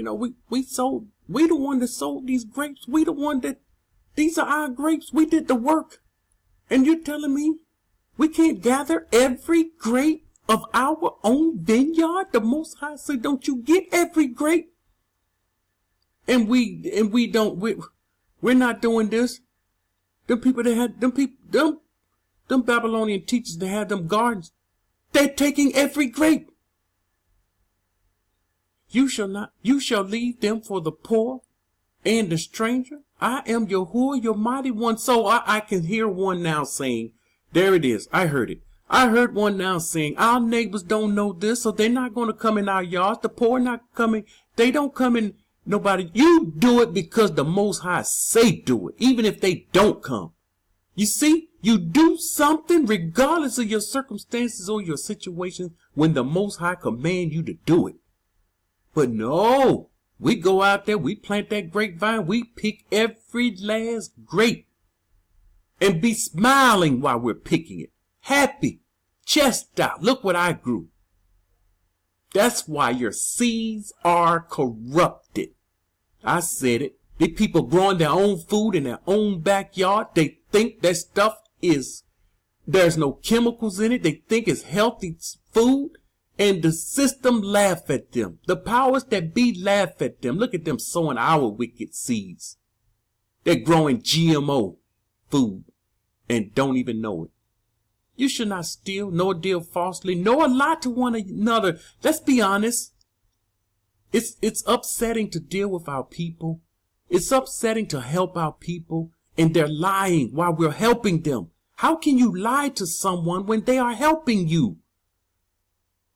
We the one that sold these grapes. We the one that, these are our grapes. We did the work. And you're telling me we can't gather every grape of our own vineyard? The Most High said, don't you get every grape? And we're not doing this. Them people that had, them Babylonian teachers that had them gardens, they're taking every grape. You shall leave them for the poor and the stranger. I am Yahuah, your mighty one. So I can hear one now saying, there it is. I heard it. I heard one now saying, our neighbors don't know this, so they're not going to come in our yards. The poor not coming. They don't come in. Nobody. You do it because the Most High say do it, even if they don't come. You see, you do something regardless of your circumstances or your situation when the Most High command you to do it. But no, we go out there, we plant that grapevine, we pick every last grape and be smiling while we're picking it. Happy, chest out. Look what I grew. That's why your seeds are corrupted. I said it. These people growing their own food in their own backyard. They think that stuff there's no chemicals in it. They think it's healthy food. And the system laugh at them. The powers that be laugh at them. Look at them sowing our wicked seeds. They're growing GMO food and don't even know it. You should not steal, nor deal falsely, nor lie to one another. Let's be honest. It's upsetting to deal with our people. It's upsetting to help our people, and they're lying while we're helping them. How can you lie to someone when they are helping you?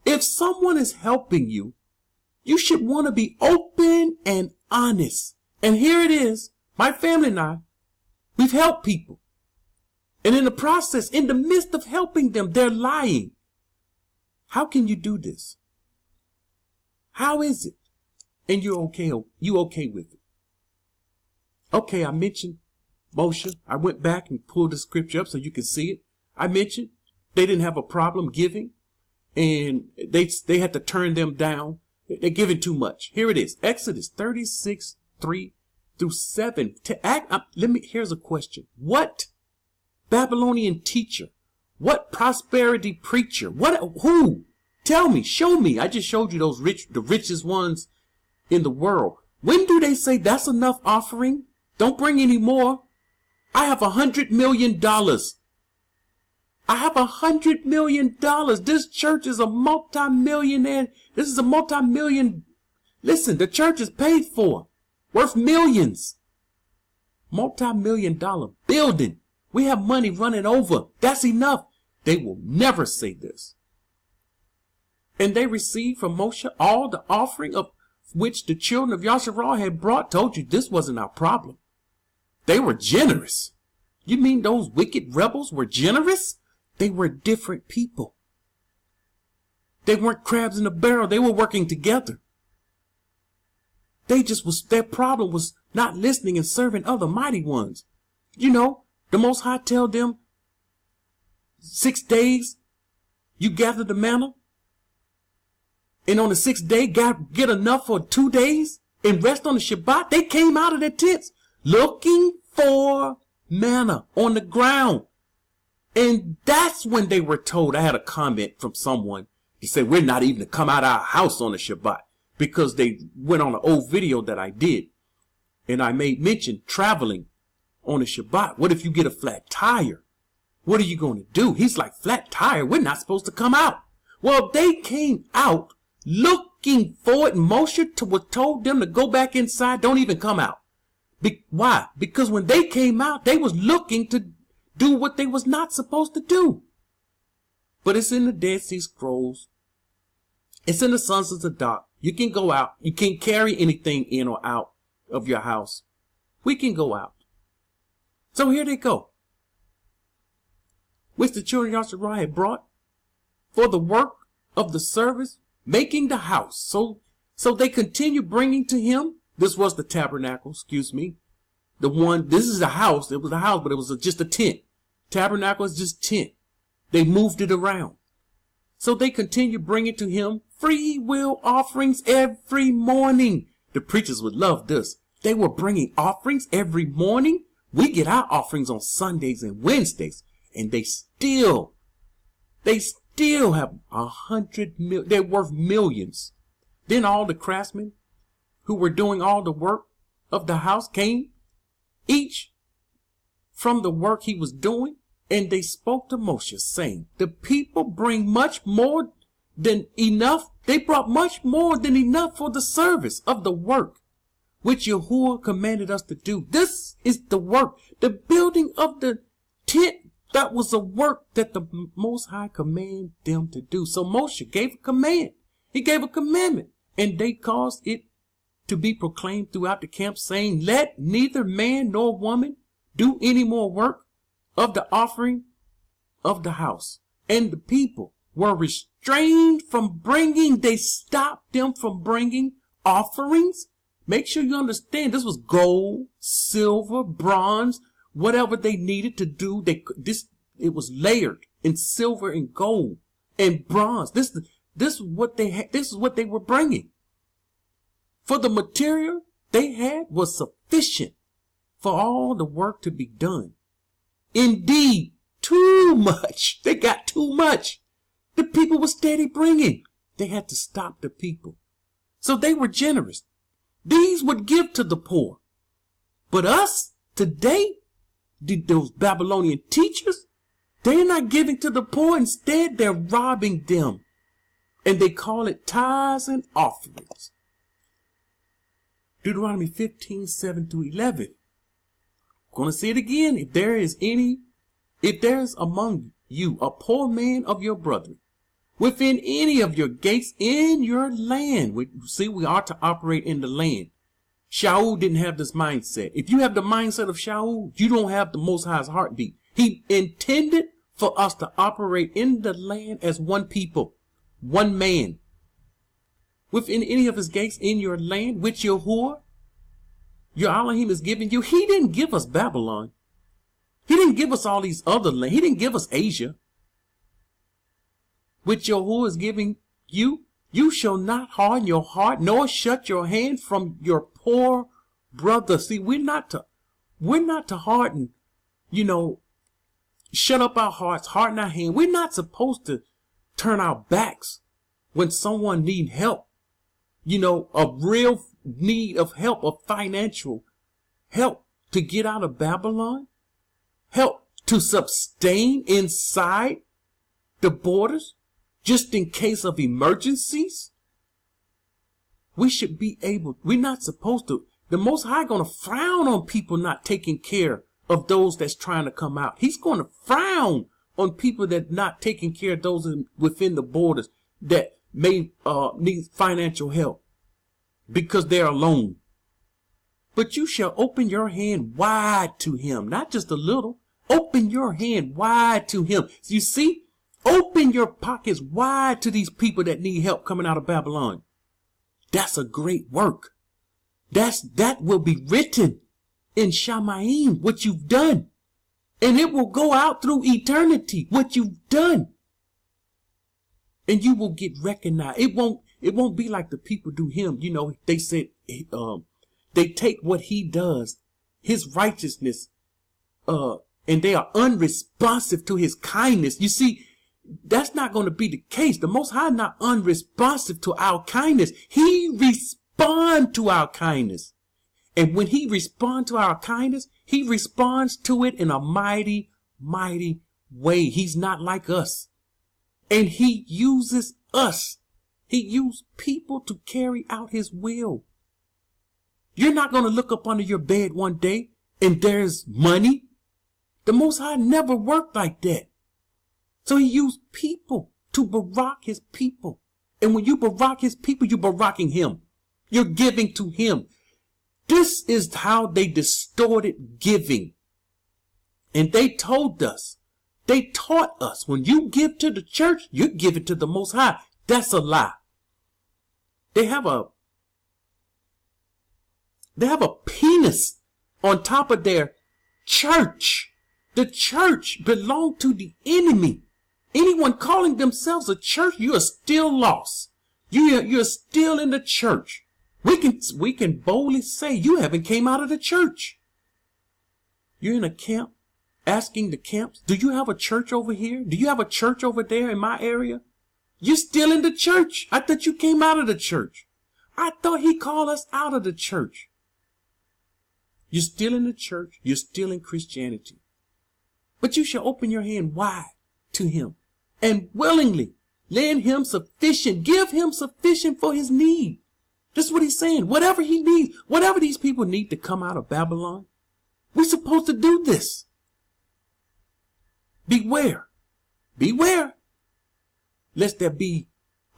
If someone is helping you, you should want to be open and honest. And here it is, my family and I, we've helped people. And in the process, in the midst of helping them, they're lying. How can you do this? How is it? And you okay with it? Okay, I mentioned Moshe. I went back and pulled the scripture up so you can see it. I mentioned they didn't have a problem giving. And they had to turn them down. They're giving too much. Here it is. Exodus 36, 3 through 7. Here's a question. What Babylonian teacher? What prosperity preacher? Who? Tell me, show me. I just showed you the richest ones in the world. When do they say that's enough offering? Don't bring any more. I have $100 million. I have $100 million. This church is a multi-millionaire. This is a multi-million. Listen, the church is paid for, worth millions. Multi-million-dollar building. We have money running over. That's enough. They will never say this. And they received from Moshe all the offering of which the children of Yasharah had brought. Told you this wasn't our problem. They were generous. You mean those wicked rebels were generous? They were different people. They weren't crabs in a barrel. They were working together. Their problem was not listening and serving other mighty ones. You know, the Most High tell them 6 days you gather the manna. And on the 6th day, get enough for 2 days and rest on the Shabbat. They came out of their tents looking for manna on the ground. And that's when they were told. I had a comment from someone. He said, we're not even to come out of our house on the Shabbat, because they went on an old video that I did. And I made mention traveling on the Shabbat. What if you get a flat tire? What are you going to do? He's like, flat tire? We're not supposed to come out. Well, they came out looking for it. And Moshe told them to go back inside. Don't even come out. Why? Because when they came out, they was looking to do what they was not supposed to do. But it's in the Dead Sea Scrolls. It's in the Sons of Zadok. You can go out. You can't carry anything in or out of your house. We can go out. So here they go. Which the children of Yasharah had brought for the work of the service, making the house. So they continue bringing to him. This was the tabernacle, excuse me. This is a house. It was a house, but it was just a tent. Tabernacle is just tent. They moved it around. So they continue bringing to him free will offerings every morning. The preachers would love this. They were bringing offerings every morning. We get our offerings on Sundays and Wednesdays, and they still have 100 million. They're worth millions. Then all the craftsmen who were doing all the work of the house came, each from the work he was doing, and they spoke to Moshe, saying, the people bring much more than enough. They brought much more than enough for the service of the work which Yahuah commanded us to do. This is the work, the building of the tent. That was the work that the Most High commanded them to do. So Moshe gave a command. He gave a commandment, and they caused it to be proclaimed throughout the camp, saying, let neither man nor woman do any more work of the offering of the house. And the people were restrained from bringing. They stopped them from bringing offerings. Make sure you understand, this was gold, silver, bronze, whatever they needed to do. It was layered in silver and gold and bronze. This is what they had. This is what they were bringing. For the material they had was sufficient for all the work to be done. Indeed, too much. They got too much. The people were steady bringing. They had to stop the people. So they were generous. These would give to the poor. But us, today, those Babylonian teachers, they're not giving to the poor. Instead, they're robbing them. And they call it tithes and offerings. Deuteronomy 15, 7 to 11. I'm going to say it again. If there is among you a poor man of your brethren, within any of your gates in your land. We are to operate in the land. Shaul didn't have this mindset. If you have the mindset of Shaul, you don't have the Most High's heartbeat. He intended for us to operate in the land as one people, one man. Within any of his gates in your land, which Yahuah, your Elohim, is giving you. He didn't give us Babylon. He didn't give us all these other lands. He didn't give us Asia. Which Yahuah is giving you. You shall not harden your heart, nor shut your hand from your poor brother. See, we're not to harden, shut up our hearts, harden our hand. We're not supposed to turn our backs when someone needs help. A real need of help, of financial help to get out of Babylon, help to sustain inside the borders, just in case of emergencies. We should be able, we're not supposed to, the Most High going to frown on people not taking care of those that's trying to come out. He's going to frown on people that not taking care of those within the borders that may need financial help because they're alone. But you shall open your hand wide to him, not just a little. Open your hand wide to him. You see, open your pockets wide to these people that need help coming out of Babylon. That's a great work. That will be written in Shamaim, what you've done. And it will go out through eternity, what you've done. And you will get recognized. It won't be like the people do him. They said, they take what he does, his righteousness, and they are unresponsive to his kindness. You see, that's not going to be the case. The Most High not unresponsive to our kindness. He responds to our kindness. And when he responds to our kindness, he responds to it in a mighty, mighty way. He's not like us. And he uses us. He used people to carry out his will. You're not going to look up under your bed one day and there's money. The Most High never worked like that. So he used people to barak his people. And when you barak his people, you're baraking him. You're giving to him. This is how they distorted giving. And they told us, they taught us, when you give to the church, you give it to the Most High. That's a lie. They have a penis on top of their church. The church belonged to the enemy. Anyone calling themselves a church, you are still lost. You're still in the church. We can boldly say you haven't came out of the church. You're in a camp asking the camps, do you have a church over here? Do you have a church over there in my area? You're still in the church. I thought you came out of the church. I thought he called us out of the church. You're still in the church. You're still in Christianity. But you shall open your hand wide to him and willingly lend him sufficient. Give him sufficient for his need. This is what he's saying. Whatever he needs, whatever these people need to come out of Babylon, we're supposed to do this. Beware. Beware. Lest there be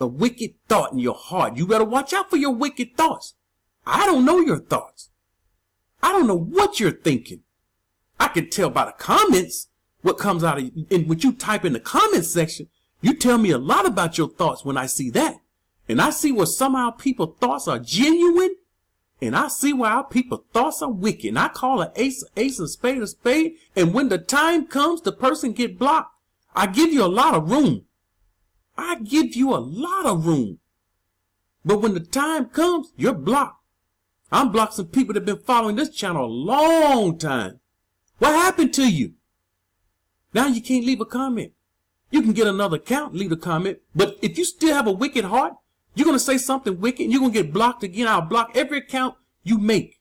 a wicked thought in your heart. You better watch out for your wicked thoughts. I don't know your thoughts. I don't know what you're thinking. I can tell by the comments what comes out of you. And what you type in the comment section, you tell me a lot about your thoughts when I see that. And I see where somehow people's thoughts are genuine. And I see where our people's thoughts are wicked. And I call an ace a spade a spade. And when the time comes, the person get blocked. I give you a lot of room. I give you a lot of room. But when the time comes, you're blocked. I'm blocked some people that have been following this channel a long time. What happened to you? Now you can't leave a comment. You can get another account, leave a comment. But if you still have a wicked heart, you're going to say something wicked and you're going to get blocked again. I'll block every account you make.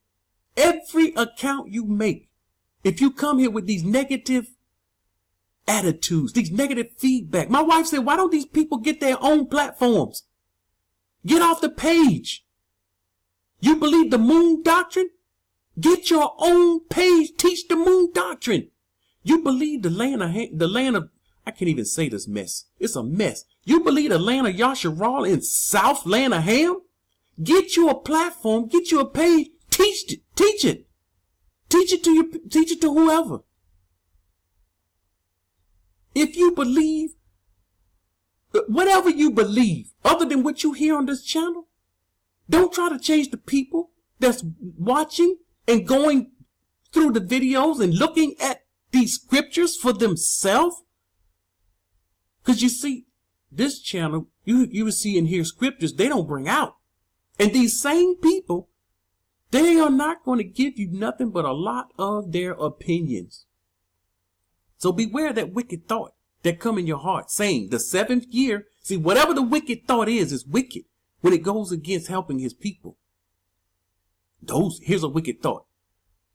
Every account you make. If you come here with these negative attitudes, these negative feedback. My wife said, why don't these people get their own platforms? Get off the page. You believe the moon doctrine? Get your own page. Teach the moon doctrine. You believe the land of, I can't even say this mess. It's a mess. You believe the land of Yasharal in South land of Ham? Get you a platform. Get you a page. Teach it. Teach it. Teach it to whoever. If you believe, whatever you believe, other than what you hear on this channel, don't try to change the people that's watching and going through the videos and looking at these scriptures for themselves. Because you see, this channel, you will see and hear scriptures they don't bring out. And these same people, they are not going to give you nothing but a lot of their opinions. So beware that wicked thought that come in your heart, saying the seventh year. See, whatever the wicked thought is wicked when it goes against helping his people. Here's a wicked thought.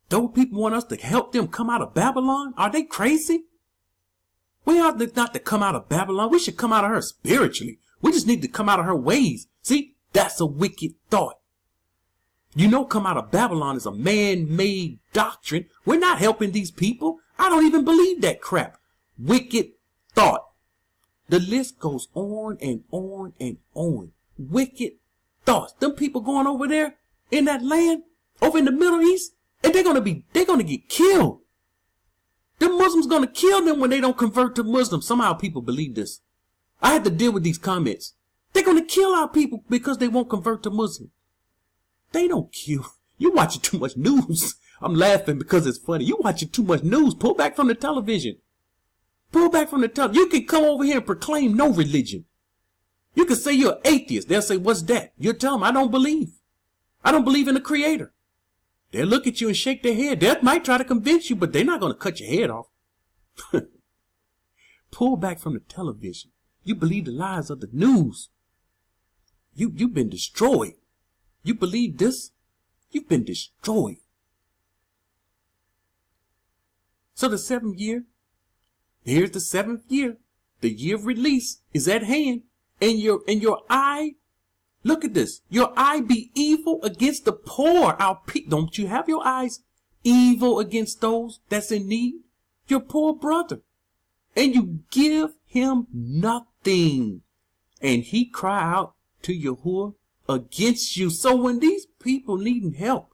Those people want us to help them come out of Babylon? Are they crazy? We ought not to come out of Babylon. We should come out of her spiritually. We just need to come out of her ways. See, that's a wicked thought. You know, come out of Babylon is a man-made doctrine. We're not helping these people. I don't even believe that crap. Wicked thought. The list goes on and on and on. Wicked thoughts. Them people going over there in that land, over in the Middle East, and they're gonna get killed. The Muslims gonna kill them when they don't convert to Muslim. Somehow people believe this. I had to deal with these comments. They're gonna kill our people because they won't convert to Muslim. They don't kill. You watching too much news. I'm laughing because it's funny. You watching too much news. Pull back from the television. Pull back from the television. You can come over here and proclaim no religion. You can say you're an atheist. They'll say, what's that? You'll tell them, I don't believe. I don't believe in the creator. They'll look at you and shake their head. They might try to convince you, but they're not going to cut your head off. Pull back from the television. You believe the lies of the news. You've been destroyed. You believe this? You've been destroyed. So the seventh year, here's the seventh year. The year of release is at hand. And your eye, look at this. Your eye be evil against the poor. Don't you have your eyes evil against those that's in need? Your poor brother. And you give him nothing. And he cry out to Yahuah against you. So when these people needing help,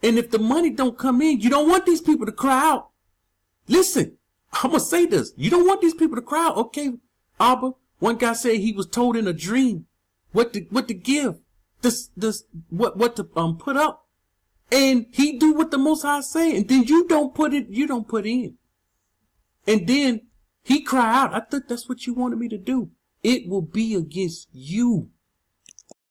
and if the money don't come in, you don't want these people to cry out. Listen, I'm going to say this. You don't want these people to cry out. Okay, Abba, one guy said he was told in a dream what to give, what to put up. And he do what the Most High say. And then you don't put in. And then he cry out. I thought that's what you wanted me to do. It will be against you.